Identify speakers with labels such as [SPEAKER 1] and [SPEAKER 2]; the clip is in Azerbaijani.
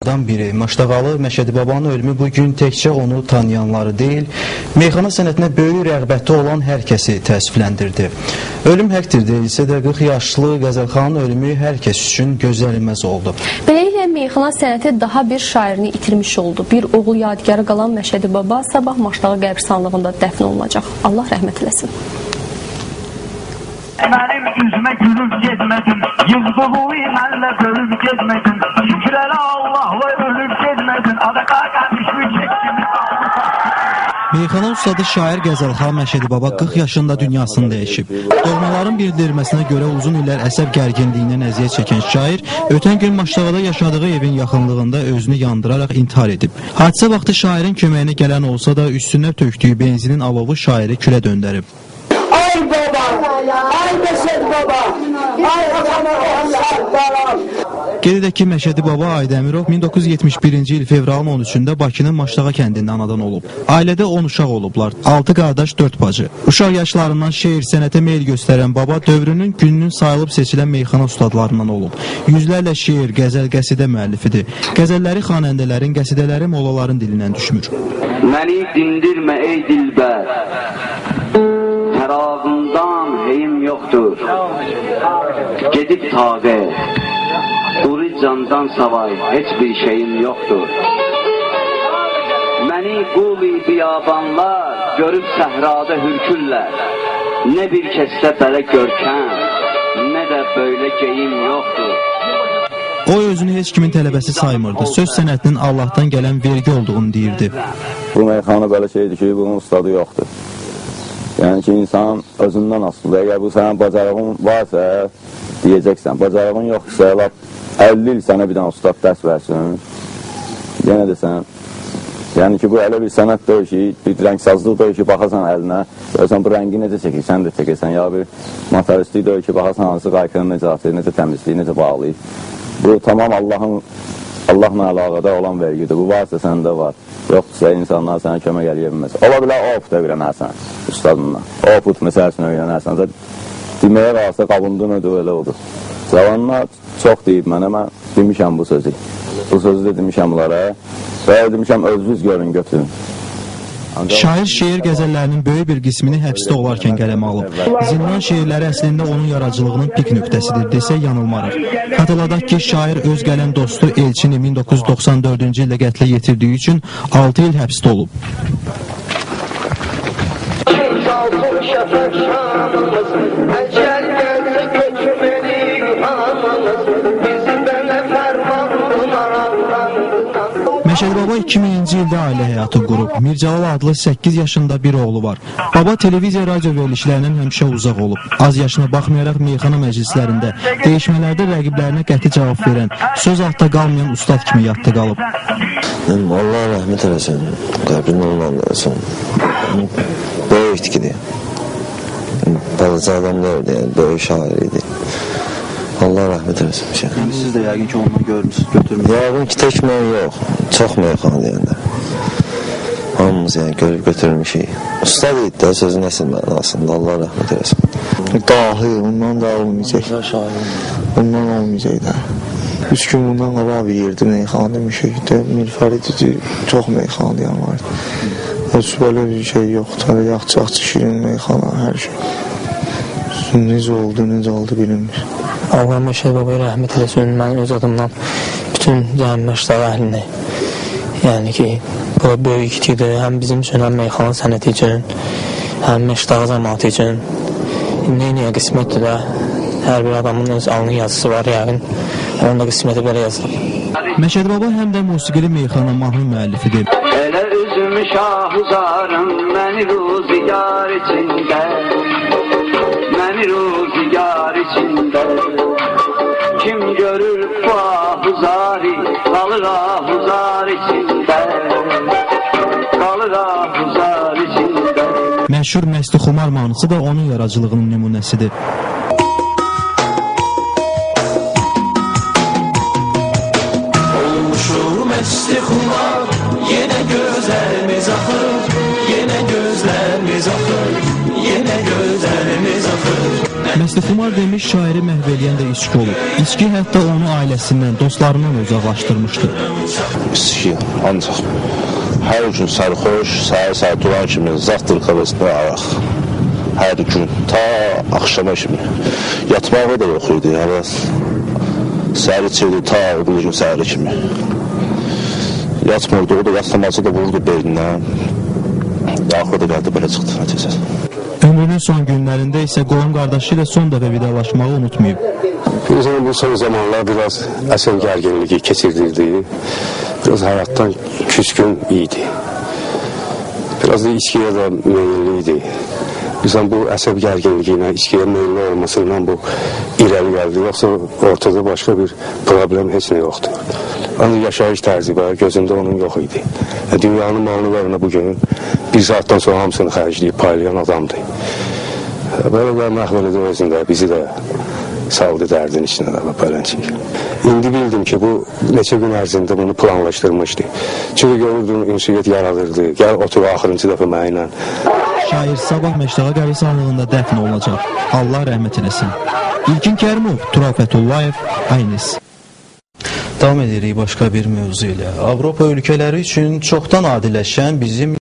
[SPEAKER 1] Biri Maştağalı Məşədi Babanın ölümü bugün təkcə onu tanıyanları deyil, meyxana sənətinə böyük rəğbəti olan hər kəsi təəssüfləndirdi. Ölüm həqdir deyilsə də 40 yaşlı Qəzəlxanın ölümü hər kəs üçün gözlənilməz oldu.
[SPEAKER 2] Beləliklə meyxana sənəti daha bir şairini itirmiş oldu. Bir oğul yadigarı qalan Məşədi Baba sabah Maştağı qəbirstanlığında dəfn olunacaq. Allah rəhmət eləsin.
[SPEAKER 3] Mənim üzümə gülüb gezmədin, yıldızı mənlə bölüb gezmədin, şükürələ Allah'la ölüb gezmədin, adaka qarışmış çəkimi
[SPEAKER 1] Meyxana ustadı şair Qəzəlxan Məşədi Baba 40 yaşında dünyasını dəyişib. Doğmaların bildirilməsinə görə uzun illər əsəb gərginliyindən əziyyət çəkən şair ötən gün Maştağada yaşadığı evin yaxınlığında özünü yandıraraq intihar edib. Hadisə vaxtı şairin köməyinə gələn olsa da üstünə tökdüyü benzinin alovu şairi külə döndərib.
[SPEAKER 4] Ay baba, ay Məşədi Baba, ay atana balam.
[SPEAKER 1] Qeyd edək ki, Məşədi Baba Aydəmirov 1971-ci il fevralın 13-də Bakının Maştağa kəndində anadan olub. Ailədə 10 uşaq olublar, 6 qardaş, 4 bacı. Uşaq yaşlarından şeir, sənətə meyl göstərən baba dövrünün gününün sayılıb seçilən meyxana ustadlarından olub. Yüzlərlə şeir, qəzəl, qəsidə müəllifidir. Qəzəlləri xanəndələrin, qəsidələri mollaların dilindən düşmür.
[SPEAKER 5] Məni dindirmə ey dilbər, tərağından heyim yoxdur. Gedib taqə, quru candan savay heç bir şeyim yoxdur. Məni qul-i biyabanlar görüb səhrada hürkürlər. Nə bir kəsdə belə görkəm, nə də böyle geyim yoxdur.
[SPEAKER 1] O özünü heç kimin tələbəsi saymırdı. Söz sənətinin Allahdan gələn vergi olduğunu deyirdi.
[SPEAKER 6] Bu meyxana belə şeydir ki, bunun ustadı yoxdur. Yəni ki, insan özündən asılıdır. Əgər bu sənin bacarığın varsa, deyəcəksən. Bacarığın yoxdursa, 50 il sənə bir dənə ustad dərs versin. Yenə desən, yəni ki, bu elə bir sənət deyil ki, bir rəngsazlıq deyil ki, baxasan əlinə, görsən bu rəngi necə çəkirsən də çəkirsən, ya bir materialistlik deyil ki, baxasan hansı qaykını necə atır, necə təmizliyi, necə bağlayır. Bu tamam Allahla əlaqədə olan vergidir. Bu varsa səndə var. Yoxdursa insanlar sənə kömək eləyə bilməz. Ola bilər of da öyrənərsən ustadından. Of məsəl üçün öyrənərsən. Deməyə qalsa qabında nədir elə odur. Zamanlar çox deyib mənə, mən demişəm bu sözü. Bu sözü də demişəm onlara və demişəm özünüz görün, götürün.
[SPEAKER 1] Şair şeir qəzəllərinin böyük bir qismini həbsdə olarkən qələmə alıb. Zindan şeirləri əslində onun yaradıcılığının pik nöqtəsidir desə yanılmarıq. Xatırladaq ki, şair öz qələm dostu Elçini 1994-cü ildə qətlə yetirdiyi üçün 6 il həbsdə olub. Məşədi Baba 2000-ci ildə ailə həyatı qurub. Mircəlal adlı 8 yaşında bir oğlu var. Baba televiziya, radio verilişlərindən həmişə uzaq olub. Az yaşına baxmayaraq meyxana məclislərində, dəyişmələrdə rəqiblərinə qəti cavab verən, söz altda qalmayan ustad kimi yadda qalıb.
[SPEAKER 7] Allah rəhmət eləsin, qəbrin olmalısan. Böyük itkidir. Balaca adam deyildi, yəni böyük şair idi. Allah rəhmət eləsin.
[SPEAKER 1] Yəni siz də yəqin ki, onu görmüsünüz, götürmüsünüz.
[SPEAKER 7] Yəqin ki, tək mən yox, çox meyxana deyəndə. Hamımız yəni görüb götürmüşük. Ustad idi də sözün əsl mənasında, Allah rəhmət eləsin. Dahi, ondan da olmayacaq. Ondan olmayacaq da. 3 gün bundan qabaq bir yerdə meyxana demişikdə, Mirfəridici çox meyxanayan vardı. Heç belə bir şey yoxdur, yaxçaqçı, şirin meyxana, hər şey. Necə oldu bilinmir.
[SPEAKER 8] Allah Məşədi Babaya rəhmət eləsin, mən öz adımdan bütün Maştağı əhlinə, yəni ki, bu böyük itkidir, həm bizim üçün, həm meyxana sənəti üçün, həm Maştağı cəmaatı üçün. Neyniyə qismətdir də, hər bir adamın öz alnı yazısı var, yəqin, onun da qisməti belə yazılıb.
[SPEAKER 1] Məşədi Baba həm də musiqili meyxana mahnı müəllifidir.
[SPEAKER 5] Elə üzümü şahuzarım, məni ruzigar içində, məni ruzigar içində. Kim görür bu ahuzari, qalır ahuzar içində, qalır ahuzar içində.
[SPEAKER 1] Məşhur Məsti Xumar mahnısı da onun yaradıcılığının nümunəsidir.
[SPEAKER 9] Olmuşum Məsti Xumar, yenə gözlərimiz axır, yenə gözlərimiz axır, yenə gözlərimiz axır.
[SPEAKER 1] Məsti İstixumar demiş şairi məhv eləyən də içki olub. İçki hətta onu ailəsindən, dostlarından uzaqlaşdırmışdı.
[SPEAKER 7] İçki ancaq hər gün sərxoş, səhər duran kimi zattır qəvəzində araq. Hər gün, ta axşama kimi. Yatmağı da yox idi, həvəs. Səhər içirdi, ta bir gün səhəri kimi. Yatmırdı, o da yatlamacı da vurdu beynindən. Axırda gəldi, belə çıxdı nəticəsi.
[SPEAKER 1] Ömrünün son günlərində isə qohum qardaşı ilə son dəfə vidalaşmağı unutmayıb.
[SPEAKER 10] Bizim bu son zamanlar biraz əsəb gərginliyi keçirdirdi. Biraz həyatdan küskün idi. Biraz da içkiyə də meyilli idi. Bizim bu əsəb gərginliyi ilə içkiyə meyilli olmasından bu irəli gəldi. Yoxsa ortada başqa bir problem heç nə yoxdur. Ancaq yaşayış tərzi var, gözündə onun yox idi. Dünyanın mallarına bugün bir saatdan sonra hamısını xərcləyib paylayan adamdır. Belə də məhv elədi özündə, bizi də saldı dərdin içinə də beləncik. İndi bildim ki, bu neçə gün ərzində bunu planlaşdırmışdı. Çünki görürdüm, ünsiyyət yaradırdı. Gəl otur axırıncı dəfə mənimlə.
[SPEAKER 1] Şair sabah Məşdağa qəbirstanlığında dəfn olunacaq. Allah rəhmət eləsin. İlkin Kərimov, Turab Fətullayev, Aynis.
[SPEAKER 11] Davam edirik başqa bir mövzu ilə. Avropa ölkələri üçün çoxdan adiləşən bizim